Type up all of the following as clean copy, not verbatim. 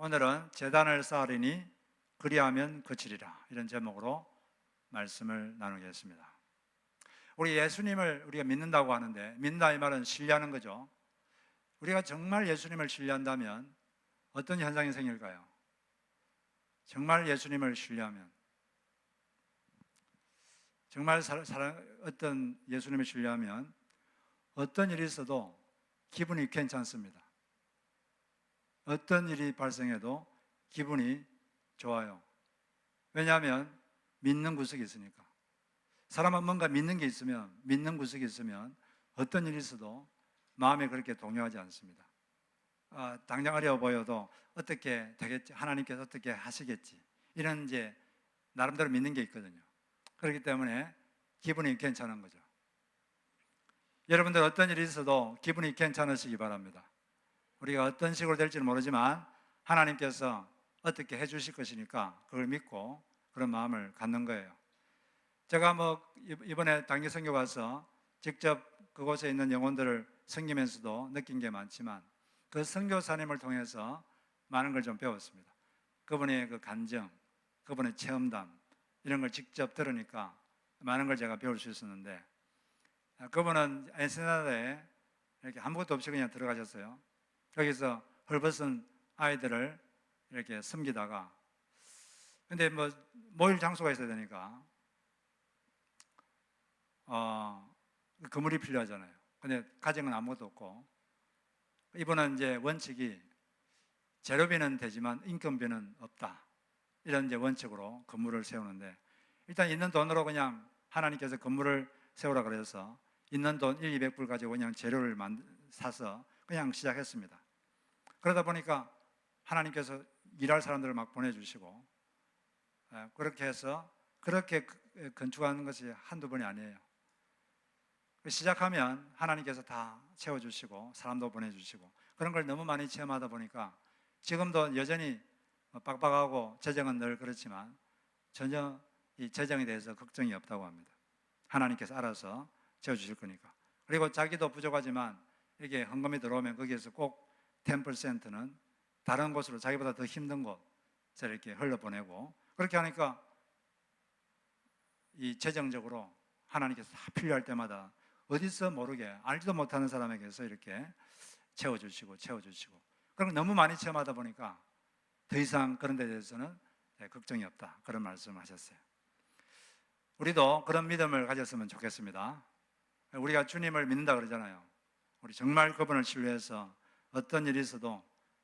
오늘은 제단을 쌓으리니 그리하면 그치리라, 이런 제목으로 말씀을 나누겠습니다. 우리 예수님을 우리가 믿는다고 하는데, 믿는다 이 말은 신뢰하는 거죠. 우리가 정말 예수님을 신뢰한다면 어떤 현상이 생길까요? 정말 예수님을 신뢰하면, 정말 어떤 예수님을 신뢰하면 어떤 일이 있어도 기분이 괜찮습니다. 어떤 일이 발생해도 기분이 좋아요. 왜냐하면 믿는 구석이 있으니까. 사람은 뭔가 믿는 게 있으면, 믿는 구석이 있으면 어떤 일이 있어도 마음에 그렇게 동요하지 않습니다. 당장 어려워 보여도 어떻게 되겠지, 하나님께서 어떻게 하시겠지, 이런 이제 나름대로 믿는 게 있거든요. 그렇기 때문에 기분이 괜찮은 거죠. 여러분들 어떤 일이 있어도 기분이 괜찮으시기 바랍니다. 우리가 어떤 식으로 될지는 모르지만 하나님께서 어떻게 해주실 것이니까 그걸 믿고 그런 마음을 갖는 거예요. 제가 이번에 단기 선교 가서 직접 그곳에 있는 영혼들을 섬기면서도 느낀 게 많지만, 그 선교사님을 통해서 많은 걸 좀 배웠습니다. 그분의 그 감정, 그분의 체험담, 이런 걸 직접 들으니까 많은 걸 제가 배울 수 있었는데, 그분은 엔세나다에 이렇게 아무것도 없이 그냥 들어가셨어요. 거기서 헐벗은 아이들을 이렇게 섬기다가, 근데 모일 장소가 있어야 되니까 그물이 필요하잖아요. 근데 가정은 아무것도 없고, 이분은 이제 원칙이 재료비는 되지만 인건비는 없다, 이런 이제 원칙으로 건물을 세우는데, 일단 있는 돈으로 그냥 하나님께서 건물을 세우라 그래서 있는 돈 1,200불 가지고 그냥 재료를 사서 그냥 시작했습니다. 그러다 보니까 하나님께서 일할 사람들을 막 보내주시고, 그렇게 해서 그렇게 건축하는 것이 한두 번이 아니에요. 시작하면 하나님께서 다 채워주시고 사람도 보내주시고, 그런 걸 너무 많이 체험하다 보니까 지금도 여전히 빡빡하고 재정은 늘 그렇지만 전혀 이 재정에 대해서 걱정이 없다고 합니다. 하나님께서 알아서 채워주실 거니까. 그리고 자기도 부족하지만 이렇게 헌금이 들어오면 거기에서 꼭 10%는 다른 곳으로, 자기보다 더 힘든 곳에 이렇게 흘려보내고, 그렇게 하니까 이 재정적으로 하나님께서 다 필요할 때마다 어디서 모르게 알지도 못하는 사람에게서 이렇게 채워주시고 그런 걸 너무 많이 체험하다 보니까 더 이상 그런 데 대해서는 걱정이 없다, 그런 말씀을 하셨어요. 우리도 그런 믿음을 가졌으면 좋겠습니다. 우리가 주님을 믿는다 그러잖아요. 우리 정말 그분을 신뢰해서 어떤 일이 있어도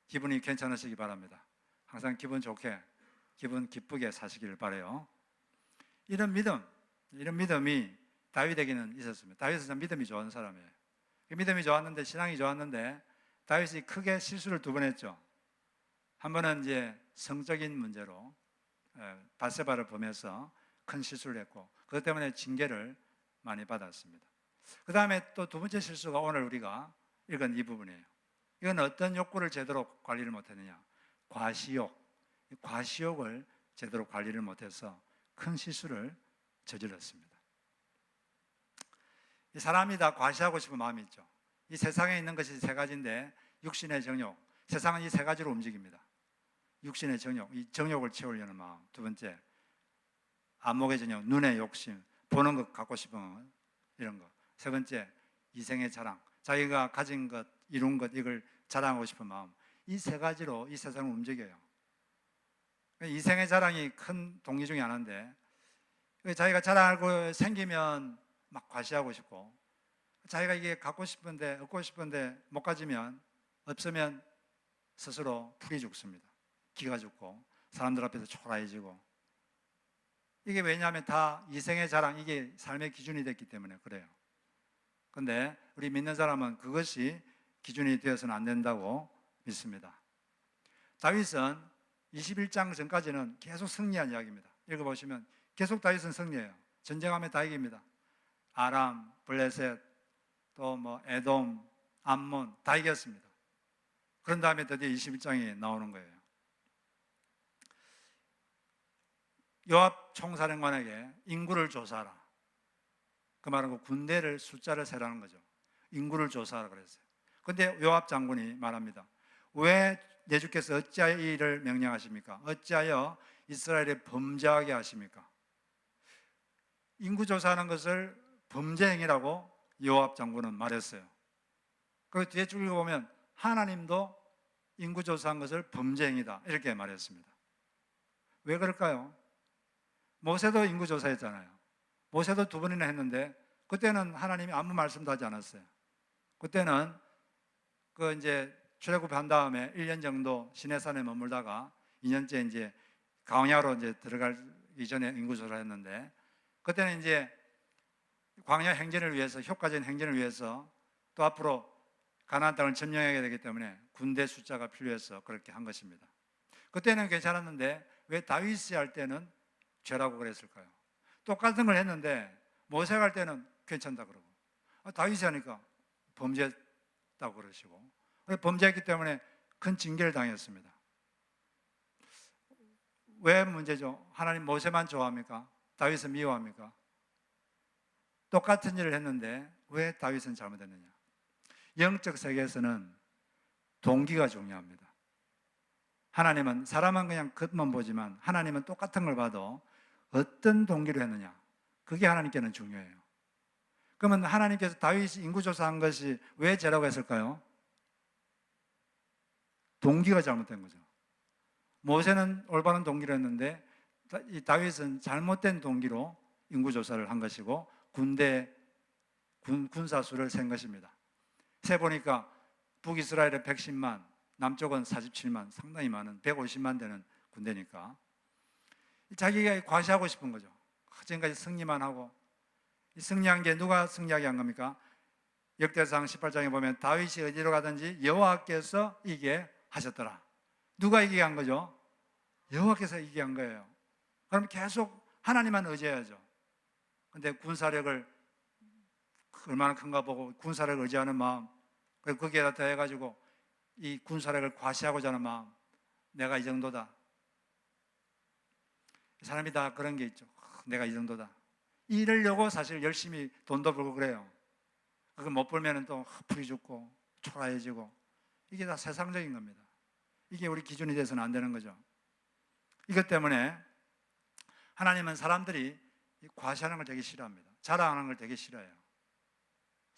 기분이 괜찮으시기 바랍니다. 항상 기분 좋게, 기분 기쁘게 사시길 바라요. 이런 믿음이 다윗에게는 있었습니다. 다윗은 참 믿음이 좋은 사람이에요. 믿음이 좋았는데, 신앙이 좋았는데 다윗이 크게 실수를 두 번 했죠. 한 번은 이제 성적인 문제로 밧세바를 범해서 큰 실수를 했고, 그것 때문에 징계를 많이 받았습니다. 그 다음에 또 두 번째 실수가 오늘 우리가 읽은 이 부분이에요. 이건 어떤 욕구를 제대로 관리를 못했느냐, 과시욕을 제대로 관리를 못해서 큰 실수를 저질렀습니다. 이 사람이 다 과시하고 싶은 마음이 있죠. 이 세상에 있는 것이 세 가지인데, 육신의 정욕, 세상은 이 세 가지로 움직입니다. 육신의 정욕, 이 정욕을 채우려는 마음. 두 번째, 안목의 정욕, 눈의 욕심, 보는 것, 갖고 싶은 것, 이런 것. 세 번째, 이생의 자랑, 자기가 가진 것, 이룬 것, 이걸 자랑하고 싶은 마음. 이 세 가지로 이 세상을 움직여요. 이생의 자랑이 큰 동기 중에 하나인데, 자기가 자랑하고 생기면 막 과시하고 싶고, 자기가 이게 갖고 싶은데, 얻고 싶은데 못 가지면, 없으면 스스로 풀이 죽습니다. 기가 죽고 사람들 앞에서 초라해지고. 이게 왜냐하면 다 이생의 자랑, 이게 삶의 기준이 됐기 때문에 그래요. 그런데 우리 믿는 사람은 그것이 기준이 되어서는 안 된다고 믿습니다. 다윗은 21장 전까지는 계속 승리한 이야기입니다. 읽어보시면 계속 다윗은 승리해요. 전쟁하면 다 이깁니다. 아람, 블레셋, 또 에돔, 암몬 다 이겼습니다. 그런 다음에 드디어 21장이 나오는 거예요. 요압 총사령관에게 인구를 조사하라. 그 말은 군대를 숫자를 세라는 거죠. 인구를 조사하라 그랬어요. 그런데 요압 장군이 말합니다. 왜 내 주께서 어찌하여 이 일을 명령하십니까? 어찌하여 이스라엘에 범죄하게 하십니까? 인구조사하는 것을 범죄 행위라고 요압 장군은 말했어요. 그 뒤에 쭉 읽어보면 하나님도 인구조사한 것을 범죄 행위다 이렇게 말했습니다. 왜 그럴까요? 모세도 인구조사했잖아요. 모세도 2번이나 했는데 그때는 하나님이 아무 말씀도 하지 않았어요. 그때는 그 이제 출애굽한 다음에 1년 정도 시내산에 머물다가 2년째 이제 광야로 이제 들어갈 이전에 인구조사를 했는데, 그때는 이제 광야 행진을 위해서, 효과적인 행진을 위해서 또 앞으로 가나안 땅을 점령해야 되기 때문에 군대 숫자가 필요해서 그렇게 한 것입니다. 그때는 괜찮았는데 왜 다윗이 할 때는 죄라고 그랬을까요? 똑같은 걸 했는데 모세가 할 때는 괜찮다 그러고, 다윗이 하니까 범죄했다고 그러시고, 범죄했기 때문에 큰 징계를 당했습니다. 왜 문제죠? 하나님 모세만 좋아합니까? 다윗은 미워합니까? 똑같은 일을 했는데 왜 다윗은 잘못했느냐? 영적 세계에서는 동기가 중요합니다. 하나님은 사람은 그냥 겉만 보지만 하나님은 똑같은 걸 봐도 어떤 동기로 했느냐, 그게 하나님께는 중요해요. 그러면 하나님께서 다윗이 인구조사한 것이 왜 죄라고 했을까요? 동기가 잘못된 거죠. 모세는 올바른 동기로 했는데 이 다윗은 잘못된 동기로 인구조사를 한 것이고 군사 수를 센 것입니다. 세보니까 북이스라엘은 110만, 남쪽은 47만, 상당히 많은 150만 되는 군대니까 자기가 과시하고 싶은 거죠. 지금까지 승리만 하고, 이 승리한 게 누가 승리하게 한 겁니까? 역대상 18장에 보면 다윗이 어디로 가든지 여호와께서 이기게 하셨더라. 누가 이기게 한 거죠? 여호와께서 이기게 한 거예요. 그럼 계속 하나님만 의지해야죠. 근데 군사력을 얼마나 큰가 보고 군사력을 의지하는 마음, 그리고 거기에다 더해가지고 이 군사력을 과시하고자 하는 마음, 내가 이 정도다. 사람이 다 그런 게 있죠. 내가 이 정도다. 이러려고 사실 열심히 돈도 벌고 그래요. 그거 못 벌면 또 풀이 죽고 초라해지고, 이게 다 세상적인 겁니다. 이게 우리 기준이 돼서는 안 되는 거죠. 이것 때문에 하나님은 사람들이 과시하는 걸 되게 싫어합니다. 자랑하는 걸 되게 싫어해요.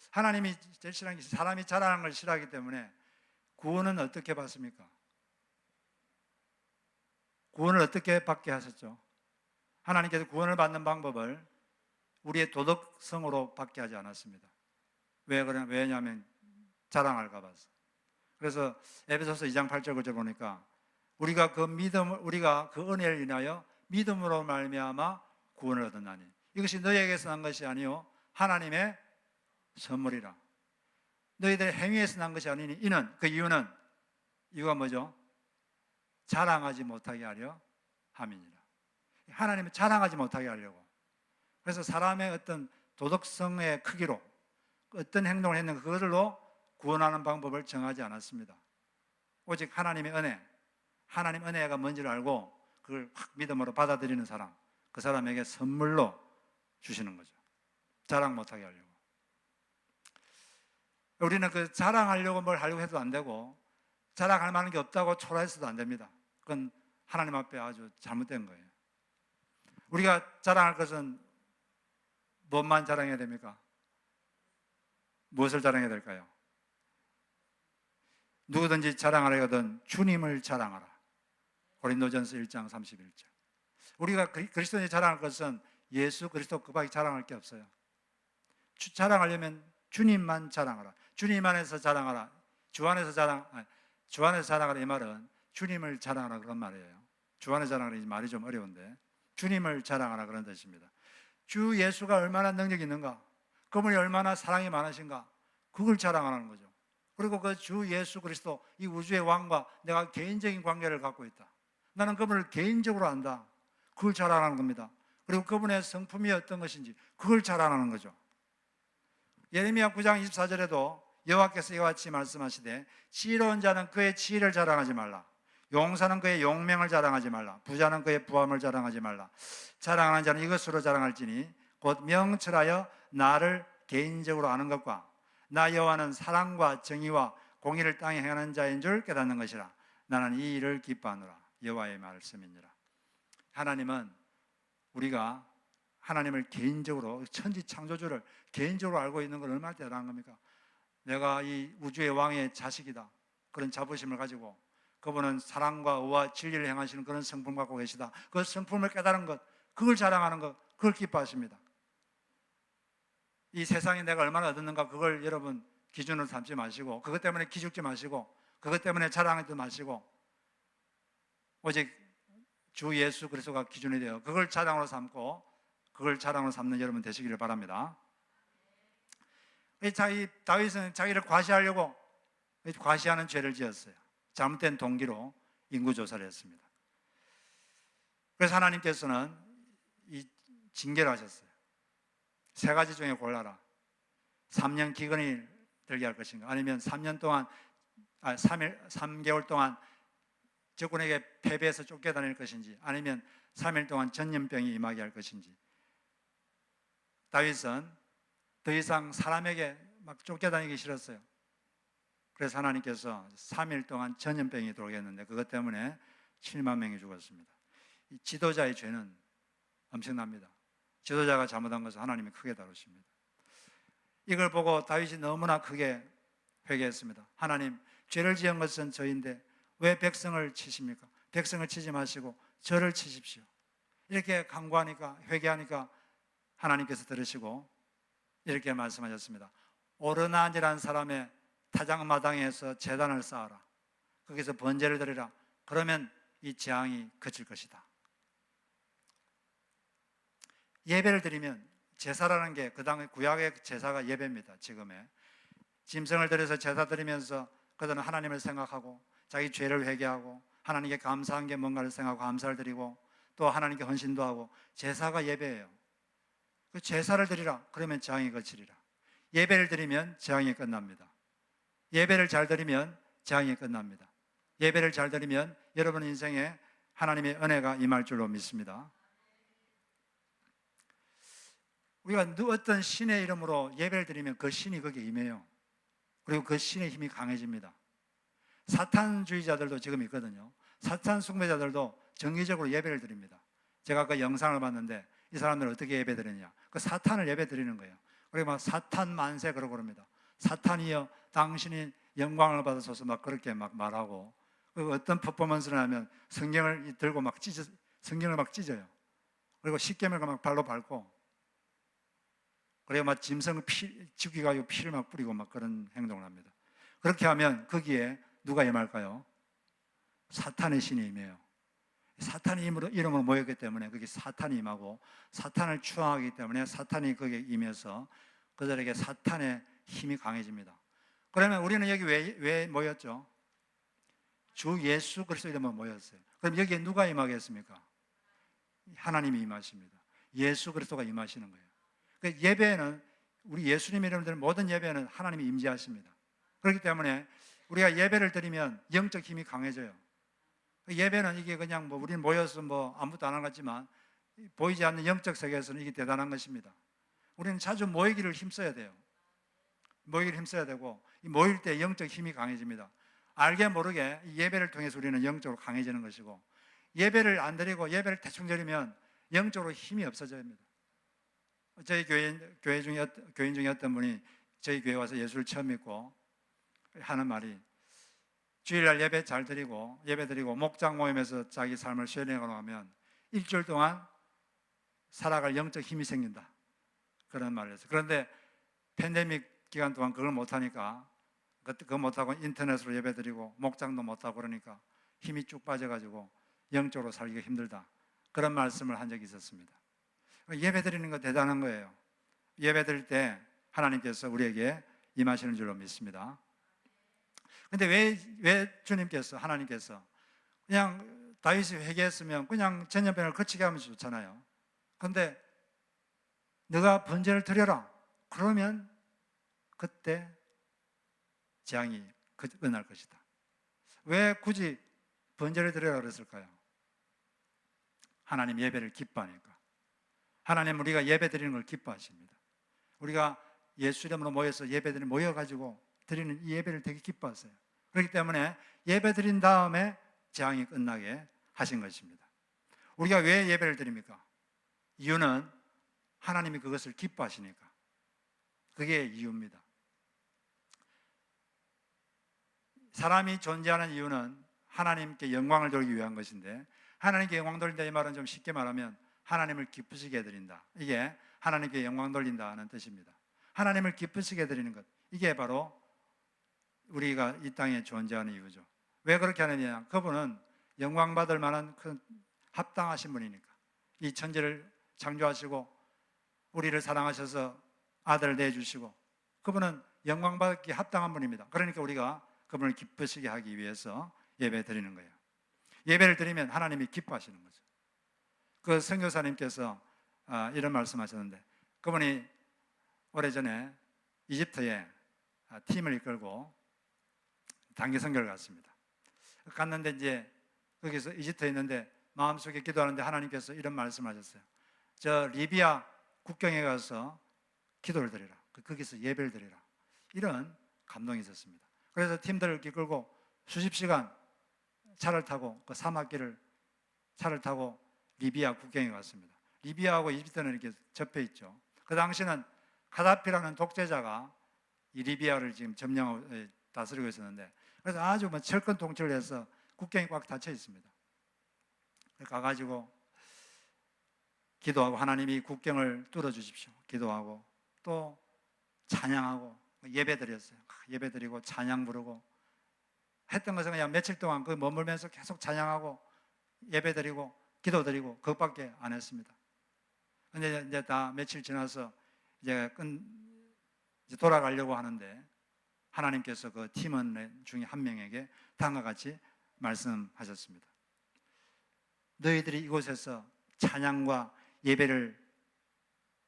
하나님이 제일 싫어하는 게 사람이 자랑하는 걸 싫어하기 때문에 구원은 어떻게 받습니까? 구원을 어떻게 받게 하셨죠? 하나님께서 구원을 받는 방법을 우리의 도덕성으로 받게 하지 않았습니다. 왜냐하면 자랑할까 봐서. 그래서 에베소서 2장 8절 9절 보니까 우리가 그 은혜를 인하여 믿음으로 말미암아 구원을 얻었나니 이것이 너희에게서 난 것이 아니요 하나님의 선물이라. 너희들의 행위에서 난 것이 아니니 그 이유가 뭐죠? 자랑하지 못하게 하려 함이니라. 하나님은 자랑하지 못하게 하려고. 그래서 사람의 어떤 도덕성의 크기로 어떤 행동을 했는가 그걸로 구원하는 방법을 정하지 않았습니다. 오직 하나님의 은혜, 하나님 은혜가 뭔지를 알고 그걸 확 믿음으로 받아들이는 사람, 그 사람에게 선물로 주시는 거죠. 자랑 못하게 하려고. 우리는 그 자랑하려고 뭘 하려고 해도 안 되고 자랑할 만한 게 없다고 초라해서도 안 됩니다. 그건 하나님 앞에 아주 잘못된 거예요. 우리가 자랑할 것은 뭐만 자랑해야 됩니까? 무엇을 자랑해야 될까요? 누구든지 자랑하려거든 주님을 자랑하라. 고린도전서 1장 31절. 우리가 그리스도인이 자랑할 것은 예수 그리스도 그밖에 자랑할 게 없어요. 자랑하려면 주님만 자랑하라. 주님 안에서 자랑하라. 주 안에서 자랑하라. 이 말은 주님을 자랑하라 그런 말이에요. 주 안에서 자랑하라 이 말이 좀 어려운데 주님을 자랑하라 그런 뜻입니다. 주 예수가 얼마나 능력이 있는가, 그분이 얼마나 사랑이 많으신가, 그걸 자랑하는 거죠. 그리고 그 주 예수 그리스도 이 우주의 왕과 내가 개인적인 관계를 갖고 있다. 나는 그분을 개인적으로 안다. 그걸 자랑하는 겁니다. 그리고 그분의 성품이 어떤 것인지 그걸 자랑하는 거죠. 예레미야 9장 24절에도 여호와께서 이와 같이 말씀하시되 지혜로운 자는 그의 지혜를 자랑하지 말라. 용사는 그의 용맹을 자랑하지 말라. 부자는 그의 부함을 자랑하지 말라. 자랑하는 자는 이것으로 자랑할지니 곧 명철하여 나를 개인적으로 아는 것과 나 여호와는 사랑과 정의와 공의를 땅에 행하는 자인 줄 깨닫는 것이라. 나는 이 일을 기뻐하노라. 여호와의 말씀이니라. 하나님은 우리가 하나님을 개인적으로, 천지 창조주를 개인적으로 알고 있는 건 얼마나 대단한 겁니까? 내가 이 우주의 왕의 자식이다, 그런 자부심을 가지고, 그분은 사랑과 의와 진리를 행하시는 그런 성품 갖고 계시다, 그 성품을 깨달은 것, 그걸 자랑하는 것, 그걸 기뻐하십니다. 이 세상에 내가 얼마나 얻었는가, 그걸 여러분 기준으로 삼지 마시고, 그것 때문에 기죽지 마시고, 그것 때문에 자랑하지 마시고, 오직 주 예수 그리스도가 기준이 되어 그걸 자랑으로 삼고, 그걸 자랑으로 삼는 여러분 되시기를 바랍니다. 다윗은 자기를 과시하려고 과시하는 죄를 지었어요. 잘못된 동기로 인구조사를 했습니다. 그래서 하나님께서는 이 징계를 하셨어요. 세 가지 중에 골라라. 3년 기근이 들게 할 것인가, 아니면 3개월 동안 적군에게 패배해서 쫓겨다닐 것인지, 아니면 3일 동안 전염병이 임하게 할 것인지. 다윗은 더 이상 사람에게 막 쫓겨다니기 싫었어요. 그래서 하나님께서 3일 동안 전염병이 들어오게 했는데, 그것 때문에 7만 명이 죽었습니다. 이 지도자의 죄는 엄청납니다. 지도자가 잘못한 것을 하나님이 크게 다루십니다. 이걸 보고 다윗이 너무나 크게 회개했습니다. 하나님, 죄를 지은 것은 저인데 왜 백성을 치십니까? 백성을 치지 마시고 저를 치십시오. 이렇게 간구하니까, 회개하니까 하나님께서 들으시고 이렇게 말씀하셨습니다. 오르난이라는 사람의 타작마당에서 제단을 쌓아라. 거기서 번제를 드리라. 그러면 이 재앙이 그칠 것이다. 예배를 드리면, 제사라는 게 그 당의 구약의 제사가 예배입니다. 지금의 짐승을 들여서 제사 드리면서 그들은 하나님을 생각하고 자기 죄를 회개하고 하나님께 감사한 게 뭔가를 생각하고 감사를 드리고 또 하나님께 헌신도 하고, 제사가 예배예요. 그 제사를 드리라. 그러면 재앙이 그치리라. 예배를 드리면 재앙이 끝납니다. 예배를 잘 드리면 재앙이 끝납니다. 예배를 잘 드리면 여러분 인생에 하나님의 은혜가 임할 줄로 믿습니다. 우리가 어떤 신의 이름으로 예배를 드리면 그 신이 거기에 임해요. 그리고 그 신의 힘이 강해집니다. 사탄주의자들도 지금 있거든요. 사탄 숭배자들도 정기적으로 예배를 드립니다. 제가 그 영상을 봤는데 이 사람들은 어떻게 예배 드리냐, 그 사탄을 예배 드리는 거예요. 그리고 막 사탄 만세 그러고 그럽니다. 사탄이여 당신이 영광을 받으소서 막 그렇게 막 말하고, 그리고 어떤 퍼포먼스를 하면 성경을 들고 막 성경을 막 찢어요. 그리고 십계명을 막 발로 밟고, 그리고 막 짐승을 죽이고 피를 막 뿌리고 막 그런 행동을 합니다. 그렇게 하면 거기에 누가 임할까요? 사탄의 신이 임해요. 사탄의 이름으로 모였기 때문에 거기 사탄이 임하고, 사탄을 추앙하기 때문에 사탄이 거기에 임해서 그들에게 사탄의 힘이 강해집니다. 그러면 우리는 여기 왜 모였죠? 주 예수 그리스도 이름으로 모였어요. 그럼 여기에 누가 임하겠습니까? 하나님이 임하십니다. 예수 그리스도가 임하시는 거예요. 그 예배는, 우리 예수님 이름으로 드리는 모든 예배는 하나님이 임재하십니다. 그렇기 때문에 우리가 예배를 드리면 영적 힘이 강해져요. 예배는 이게 그냥 우리는 모여서 아무것도 안 하는 것 같지만 보이지 않는 영적 세계에서는 이게 대단한 것입니다. 우리는 자주 모이기를 힘써야 돼요. 모이기를 힘써야 되고, 이 모일 때 영적 힘이 강해집니다. 알게 모르게 이 예배를 통해서 우리는 영적으로 강해지는 것이고, 예배를 안 드리고 예배를 대충 드리면 영적으로 힘이 없어집니다. 저희 교인 중에 어떤 분이 저희 교회 와서 예수를 처음 믿고 하는 말이, 주일날 예배 잘 드리고 목장 모임에서 자기 삶을 쉐어링하고 하면 일주일 동안 살아갈 영적 힘이 생긴다, 그런 말을 했어요. 그런데 팬데믹 기간 동안 그걸 못하니까, 그거 못하고 인터넷으로 예배 드리고 목장도 못하고 그러니까 힘이 쭉 빠져가지고 영적으로 살기가 힘들다, 그런 말씀을 한 적이 있었습니다. 예배 드리는 거 대단한 거예요. 예배 드릴 때 하나님께서 우리에게 임하시는 줄로 믿습니다. 근데 왜 주님께서, 하나님께서 그냥 다윗이 회개했으면 그냥 전염병을 거치게 하면 좋잖아요. 그런데 너가 번제를 드려라, 그러면 그때 재앙이 끝날 것이다. 왜 굳이 번제를 드려라 그랬을까요? 하나님 예배를 기뻐하니까. 하나님 우리가 예배 드리는 걸 기뻐하십니다. 우리가 예수 이름으로 모여서 모여가지고 드리는 이 예배를 되게 기뻐하세요. 그렇기 때문에 예배 드린 다음에 재앙이 끝나게 하신 것입니다. 우리가 왜 예배를 드립니까? 이유는 하나님이 그것을 기뻐하시니까. 그게 이유입니다. 사람이 존재하는 이유는 하나님께 영광을 돌리기 위한 것인데, 하나님께 영광 돌린다 이 말은 좀 쉽게 말하면 하나님을 기쁘시게 해드린다, 이게 하나님께 영광 돌린다는 뜻입니다. 하나님을 기쁘시게 해드리는 것, 이게 바로 우리가 이 땅에 존재하는 이유죠. 왜 그렇게 하느냐? 그분은 영광 받을 만한 큰 합당하신 분이니까. 이 천지를 창조하시고 우리를 사랑하셔서 아들을 내주시고, 그분은 영광 받기 합당한 분입니다. 그러니까 우리가 그분을 기쁘시게 하기 위해서 예배 드리는 거예요. 예배를 드리면 하나님이 기뻐하시는 거죠. 그 선교사님께서 이런 말씀하셨는데, 그분이 오래전에 이집트에 팀을 이끌고 단기 선교를 갔습니다. 갔는데 이제 거기서 이집트에 있는데 마음속에 기도하는데 하나님께서 이런 말씀하셨어요. 저 리비아 국경에 가서 기도를 드리라, 거기서 예배를 드리라, 이런 감동이 있었습니다. 그래서 팀들을 이끌고 수십 시간 차를 타고, 그 사막길을 차를 타고 리비아 국경에 갔습니다. 리비아하고 이집트는 이렇게 접해 있죠. 그 당시는 카다피라는 독재자가 이 리비아를 지금 점령하고 다스리고 있었는데, 그래서 아주 철권 통치를 해서 국경이 꽉 닫혀 있습니다. 가가지고 기도하고, 하나님이 국경을 뚫어 주십시오, 기도하고 또 찬양하고 예배 드렸어요. 예배 드리고 찬양 부르고 했던 것은 그냥 며칠 동안 그 머물면서 계속 찬양하고 예배 드리고 기도 드리고 그것밖에 안 했습니다. 근데 이제 다 며칠 지나서 이제 돌아가려고 하는데 하나님께서 그 팀원 중에 한 명에게 다음과 같이 말씀하셨습니다. 너희들이 이곳에서 찬양과 예배를,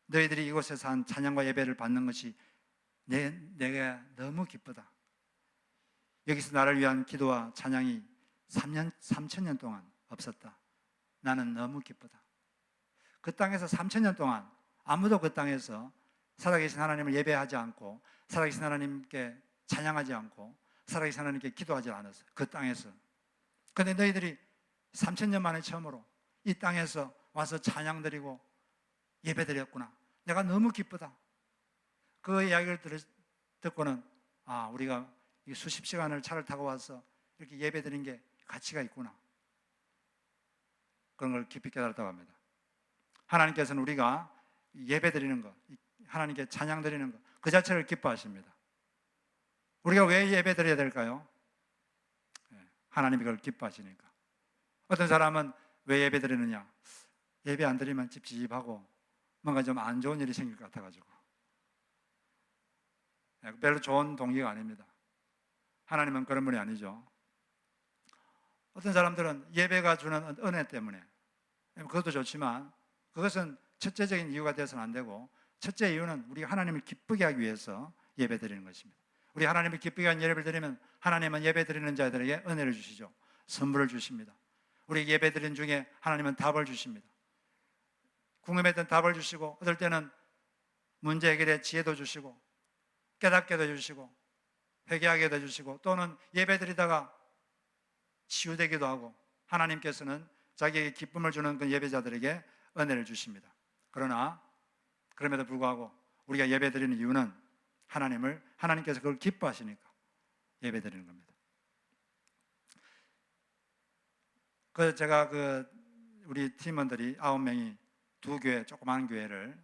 너희들이 이곳에서 한 찬양과 예배를 받는 것이 내가 너무 기쁘다. 여기서 나를 위한 기도와 찬양이 3,000년 동안 없었다. 나는 너무 기쁘다. 그 땅에서 3,000년 동안 아무도 그 땅에서 살아계신 하나님을 예배하지 않고, 살아계신 하나님께 찬양하지 않고, 살아계신 하나님께 기도하지 않았어요, 그 땅에서. 그런데 너희들이 3,000년 만에 처음으로 이 땅에서 와서 찬양 드리고 예배 드렸구나. 내가 너무 기쁘다. 그 이야기를 듣고는 우리가 수십 시간을 차를 타고 와서 이렇게 예배 드린 게 가치가 있구나, 그런 걸 깊이 깨달았다고 합니다. 하나님께서는 우리가 예배 드리는 것, 하나님께 찬양 드리는 것, 그 자체를 기뻐하십니다. 우리가 왜 예배 드려야 될까요? 하나님이 그걸 기뻐하시니까. 어떤 사람은 왜 예배 드리느냐? 예배 안 드리면 찝찝하고 뭔가 좀 안 좋은 일이 생길 것 같아가지고. 별로 좋은 동기가 아닙니다. 하나님은 그런 분이 아니죠. 어떤 사람들은 예배가 주는 은혜 때문에, 그것도 좋지만 그것은 첫째적인 이유가 되어서는 안 되고, 첫째 이유는 우리가 하나님을 기쁘게 하기 위해서 예배 드리는 것입니다. 우리 하나님을 기쁘게 하는 예배를 드리면 하나님은 예배 드리는 자들에게 은혜를 주시죠. 선물을 주십니다. 우리 예배 드린 중에 하나님은 답을 주십니다. 궁금했던 답을 주시고, 어떨 때는 문제 해결에 지혜도 주시고, 깨닫게도 해주시고, 회개하게도 해주시고, 또는 예배 드리다가 치유되기도 하고, 하나님께서는 자기에게 기쁨을 주는 그 예배자들에게 은혜를 주십니다. 그러나 그럼에도 불구하고 우리가 예배 드리는 이유는 하나님께서 그걸 기뻐하시니까 예배 드리는 겁니다. 제가 우리 팀원들이 9명이 두 교회, 조그마한 교회를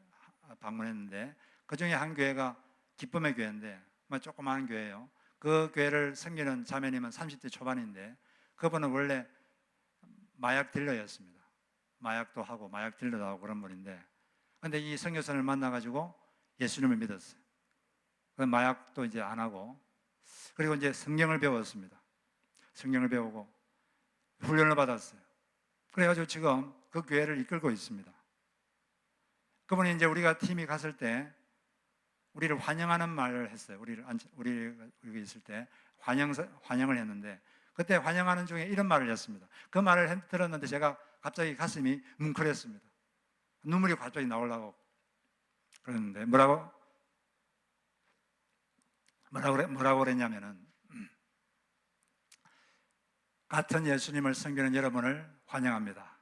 방문했는데, 그 중에 한 교회가 기쁨의 교회인데, 조그마한 교회예요. 그 교회를 섬기는 자매님은 30대 초반인데, 그분은 원래 마약 딜러였습니다. 마약도 하고 마약 딜러도 하고 그런 분인데, 그런데 이 선교사를 만나가지고 예수님을 믿었어요. 마약도 이제 안 하고, 그리고 이제 성경을 배웠습니다. 성경을 배우고 훈련을 받았어요. 그래가지고 지금 그 교회를 이끌고 있습니다. 그분이 이제 우리가 팀이 갔을 때 우리를 환영하는 말을 했어요. 우리 여기 있을 때 환영을 했는데, 그때 환영하는 중에 이런 말을 했습니다. 그 말을 들었는데 제가 갑자기 가슴이 뭉클했습니다. 눈물이 갑자기 나오려고 그랬는데, 뭐라고 그랬냐면은, 같은 예수님을 섬기는 여러분을 환영합니다.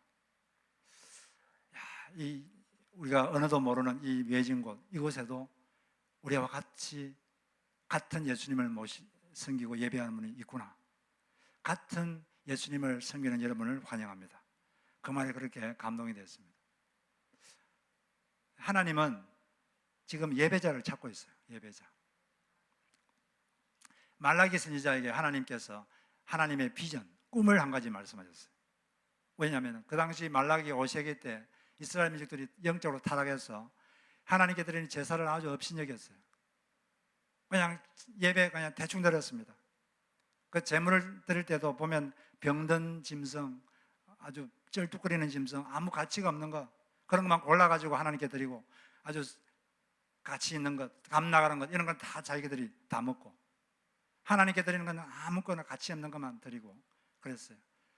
우리가 언어도 모르는 이 외진 곳, 이곳에도 우리와 같은 예수님을 섬기고 예배하는 분이 있구나. 같은 예수님을 섬기는 여러분을 환영합니다. 그 말에 그렇게 감동이 됐습니다. 하나님은 지금 예배자를 찾고 있어요. 예배자. 말라기 선지자에게 하나님께서 하나님의 비전, 꿈을 한 가지 말씀하셨어요. 왜냐하면 그 당시 말라기 5세기 때 이스라엘 민족들이 영적으로 타락해서 하나님께 드리는 제사를 아주 업신여겼어요. 그냥 예배 그냥 대충 드렸습니다. 그 제물을 드릴 때도 보면 병든 짐승, 아주 쩔뚝거리는 짐승, 아무 가치가 없는 것, 그런 것만 골라가지고 하나님께 드리고, 아주 가치 있는 것, 감 나가는 것, 이런 건 다 자기들이 다 먹고, 하나님께 드리는 건 아무거나 가치 없는 것만 드리고 그랬어요.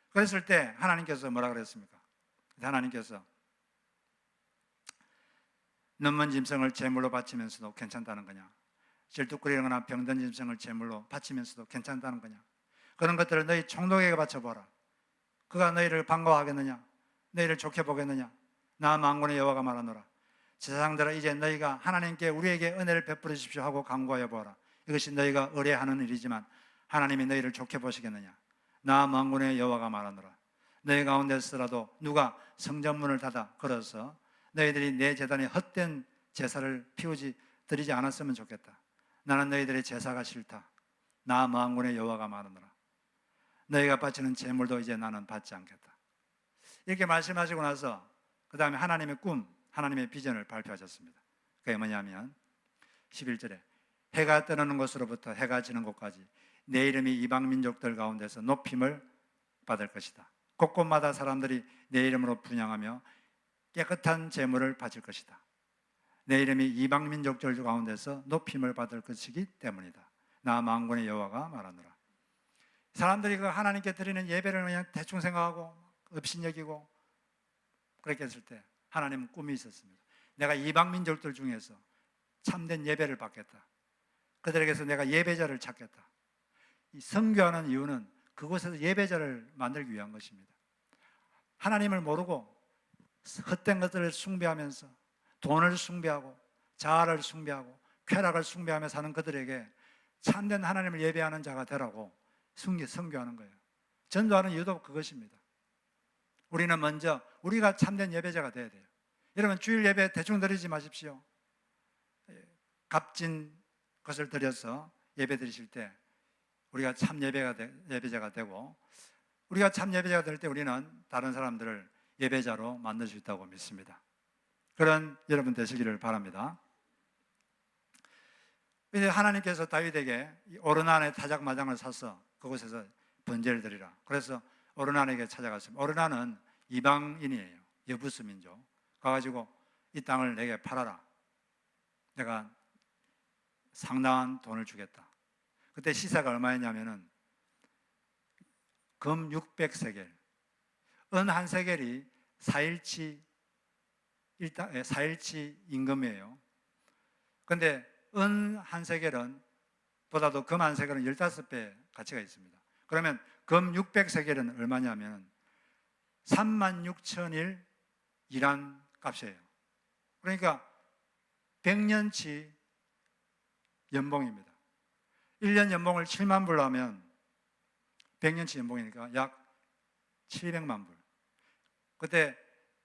그랬을 때 하나님께서 뭐라 그랬습니까? 하나님께서 넘은 짐승을 제물로 바치면서도 괜찮다는 거냐? 질투거리거나 병든 짐승을 제물로 바치면서도 괜찮다는 거냐? 그런 것들을 너희 총독에게 바쳐보라. 그가 너희를 반가워하겠느냐? 너희를 좋게 보겠느냐? 나 만군의 여호와가 말하노라. 제사장들아, 이제 너희가 하나님께 우리에게 은혜를 베풀어 주십시오 하고 간구하여 보라. 이것이 너희가 의뢰하는 일이지만 하나님이 너희를 좋게 보시겠느냐? 나 만군의 여호와가 말하노라. 너희 가운데서라도 누가 성전문을 닫아 걸어서 너희들이 내 제단에 헛된 제사를 드리지 않았으면 좋겠다. 나는 너희들의 제사가 싫다. 나 만군의 여호와가 말하노라. 너희가 바치는 제물도 이제 나는 받지 않겠다. 이렇게 말씀하시고 나서 그 다음에 하나님의 꿈, 하나님의 비전을 발표하셨습니다. 그게 뭐냐면 11절에 해가 떠나는 곳으로부터 해가 지는 곳까지 내 이름이 이방 민족들 가운데서 높임을 받을 것이다. 곳곳마다 사람들이 내 이름으로 분향하며 깨끗한 제물을 바칠 것이다. 내 이름이 이방 민족들 가운데서 높임을 받을 것이기 때문이다. 나 만군의 여호와가 말하노라. 사람들이 그 하나님께 드리는 예배를 그냥 대충 생각하고 업신여기고 그렇게 했을 때 하나님은 꿈이 있었습니다. 내가 이방 민족들 중에서 참된 예배를 받겠다. 그들에게서 내가 예배자를 찾겠다. 이 선교하는 이유는 그곳에서 예배자를 만들기 위한 것입니다. 하나님을 모르고 헛된 것들을 숭배하면서 돈을 숭배하고 자아를 숭배하고 쾌락을 숭배하며 사는 그들에게 참된 하나님을 예배하는 자가 되라고 선교하는 거예요. 전도하는 이유도 그것입니다. 우리는 먼저 우리가 참된 예배자가 돼야 돼요. 여러분, 주일 예배 대충 드리지 마십시오. 값진 것을 드려서 예배 드리실 때 우리가 참 예배자가 되고, 우리가 참 예배자가 될 때 우리는 다른 사람들을 예배자로 만들 수 있다고 믿습니다. 그런 여러분 되시기를 바랍니다. 이제 하나님께서 다윗에게 오르난의 타작마당을 사서 그곳에서 번제를 드리라. 그래서 오르난에게 찾아갔습니다. 오르난은 이방인이에요. 여부스 민족. 가가지고 이 땅을 내게 팔아라. 내가 상당한 돈을 주겠다. 그때 시세가 얼마였냐면은 금 600세겔, 은 한 세겔이 4일치 임금이에요. 근데 은 한 세겔은 보다도 금 한 세겔은 15배 가치가 있습니다. 그러면 금 600세겔은 얼마냐면 36,000일 일한 값이에요. 그러니까 100년치 연봉입니다. 1년 연봉을 7만 불로 하면 100년치 연봉이니까 약 700만 불. 그때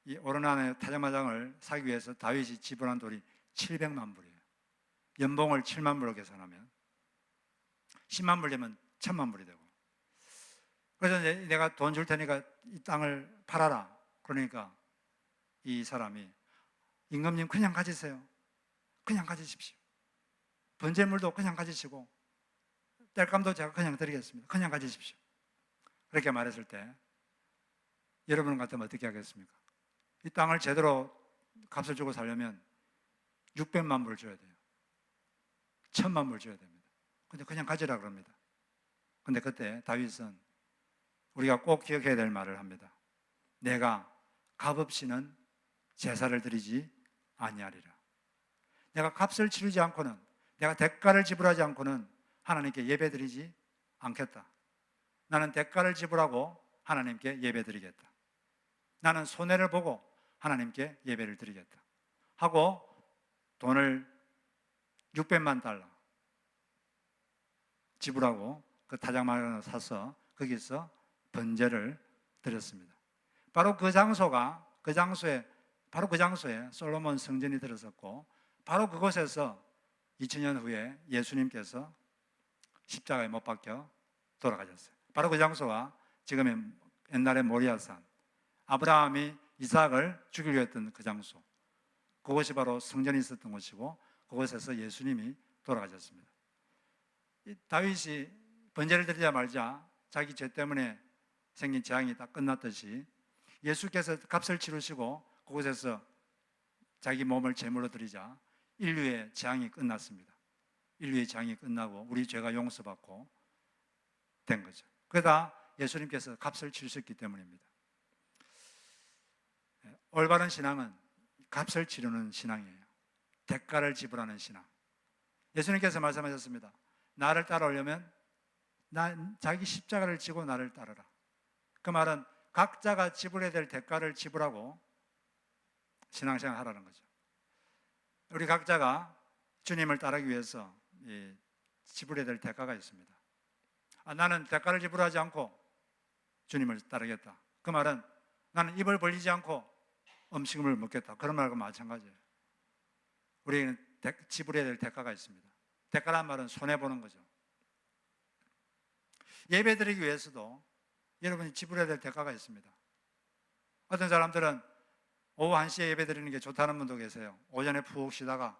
이 오르난의 타작마당을 사기 위해서 다윗이 지불한 돈이 700만 불이에요. 연봉을 7만 불로 계산하면 10만 불 되면 1000만 불이 되고, 그래서 내가 돈 줄 테니까 이 땅을 팔아라. 그러니까 이 사람이 임금님 그냥 가지세요. 그냥 가지십시오. 번제물도 그냥 가지시고 땔감도 제가 그냥 드리겠습니다. 그냥 가지십시오. 그렇게 말했을 때 여러분 같으면 어떻게 하겠습니까? 이 땅을 제대로 값을 주고 살려면 600만 불 줘야 돼요. 1000만 불 줘야 됩니다. 근데 그냥 가지라 그럽니다. 근데 그때 다윗은 우리가 꼭 기억해야 될 말을 합니다. 내가 값없이는 제사를 드리지 아니하리라. 내가 값을 치르지 않고는, 내가 대가를 지불하지 않고는 하나님께 예배드리지 않겠다. 나는 대가를 지불하고 하나님께 예배드리겠다. 나는 손해를 보고 하나님께 예배를 드리겠다 하고 돈을 600만 달러 지불하고 그 타작마당을 사서 거기서 번제를 드렸습니다. 바로 그 장소에 솔로몬 성전이 들어섰고, 바로 그곳에서 2000년 후에 예수님께서 십자가에 못 박혀 돌아가셨어요. 바로 그 장소가 지금의 옛날의 모리아산, 아브라함이 이삭을 죽이려 했던 그 장소, 그것이 바로 성전이 있었던 곳이고, 그곳에서 예수님이 돌아가셨습니다. 다윗이 번제를 드리자 말자 자기 죄 때문에 생긴 재앙이 다 끝났듯이 예수께서 값을 치르시고 그곳에서 자기 몸을 제물로 드리자 인류의 재앙이 끝났습니다. 인류의 재앙이 끝나고 우리 죄가 용서받고 된 거죠. 그러다 예수님께서 값을 치르셨기 때문입니다. 올바른 신앙은 값을 치르는 신앙이에요. 대가를 지불하는 신앙. 예수님께서 말씀하셨습니다. 나를 따라오려면 자기 십자가를 지고 나를 따르라. 그 말은 각자가 지불해야 될 대가를 지불하고 신앙생활 하라는 거죠. 우리 각자가 주님을 따르기 위해서 지불해야 될 대가가 있습니다. 나는 대가를 지불하지 않고 주님을 따르겠다. 그 말은 나는 입을 벌리지 않고 음식을 먹겠다. 그런 말과 마찬가지예요. 우리에게는 지불해야 될 대가가 있습니다. 대가란 말은 손해보는 거죠. 예배 드리기 위해서도 여러분이 지불해야 될 대가가 있습니다. 어떤 사람들은 오후 1시에 예배 드리는 게 좋다는 분도 계세요. 오전에 푹 쉬다가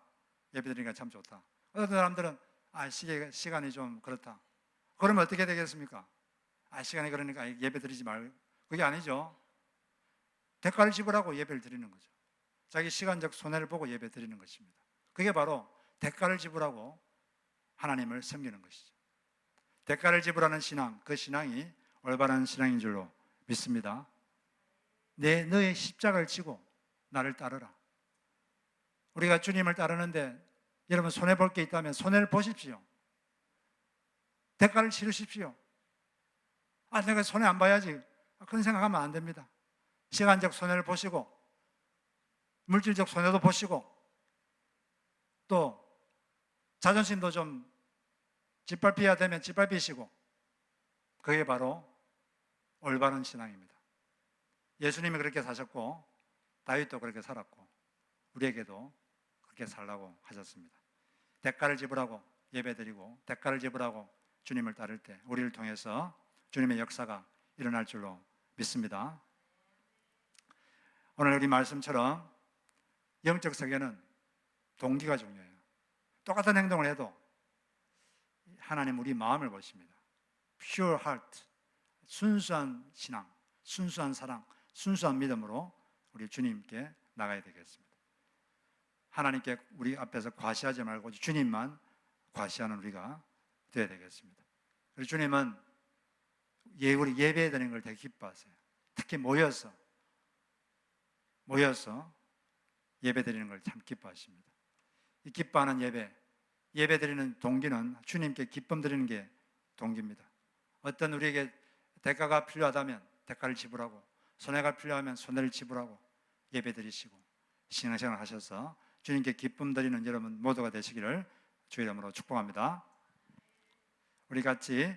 예배 드리는 게 참 좋다. 어떤 사람들은 시간이 좀 그렇다. 그러면 어떻게 되겠습니까? 시간이 그러니까 예배 드리지 말고. 그게 아니죠. 대가를 지불하고 예배를 드리는 거죠. 자기 시간적 손해를 보고 예배 드리는 것입니다. 그게 바로 대가를 지불하고 하나님을 섬기는 것이죠. 대가를 지불하는 신앙, 그 신앙이 올바른 신앙인 줄로 믿습니다. 너의 십자가를 지고 나를 따르라. 우리가 주님을 따르는데 여러분 손해볼 게 있다면 손해를 보십시오. 대가를 치르십시오. 내가 손해 안 봐야지. 그런 생각하면 안 됩니다. 시간적 손해를 보시고 물질적 손해도 보시고 또 자존심도 좀 짓밟혀야 되면 짓밟히시고, 그게 바로 올바른 신앙입니다. 예수님이 그렇게 사셨고 다윗도 그렇게 살았고 우리에게도 그렇게 살라고 하셨습니다. 대가를 지불하고 예배드리고 대가를 지불하고 주님을 따를 때 우리를 통해서 주님의 역사가 일어날 줄로 믿습니다. 오늘 우리 말씀처럼 영적 세계는 동기가 중요해요. 똑같은 행동을 해도 하나님 우리 마음을 보십니다. Pure heart, 순수한 신앙, 순수한 사랑, 순수한 믿음으로 우리 주님께 나가야 되겠습니다. 하나님께 우리 앞에서 과시하지 말고 주님만 과시하는 우리가 되어야 되겠습니다. 그리고 주님은 우리 예배에 드리는 걸 되게 기뻐하세요. 특히 모여서 예배 드리는 걸 참 기뻐하십니다. 이 기뻐하는 예배 드리는 동기는 주님께 기쁨 드리는 게 동기입니다. 어떤 우리에게 대가가 필요하다면 대가를 지불하고 손해가 필요하면 손해를 지불하고 예배 드리시고 신앙생활 하셔서 주님께 기쁨 드리는 여러분 모두가 되시기를 주의 이름으로 축복합니다. 우리 같이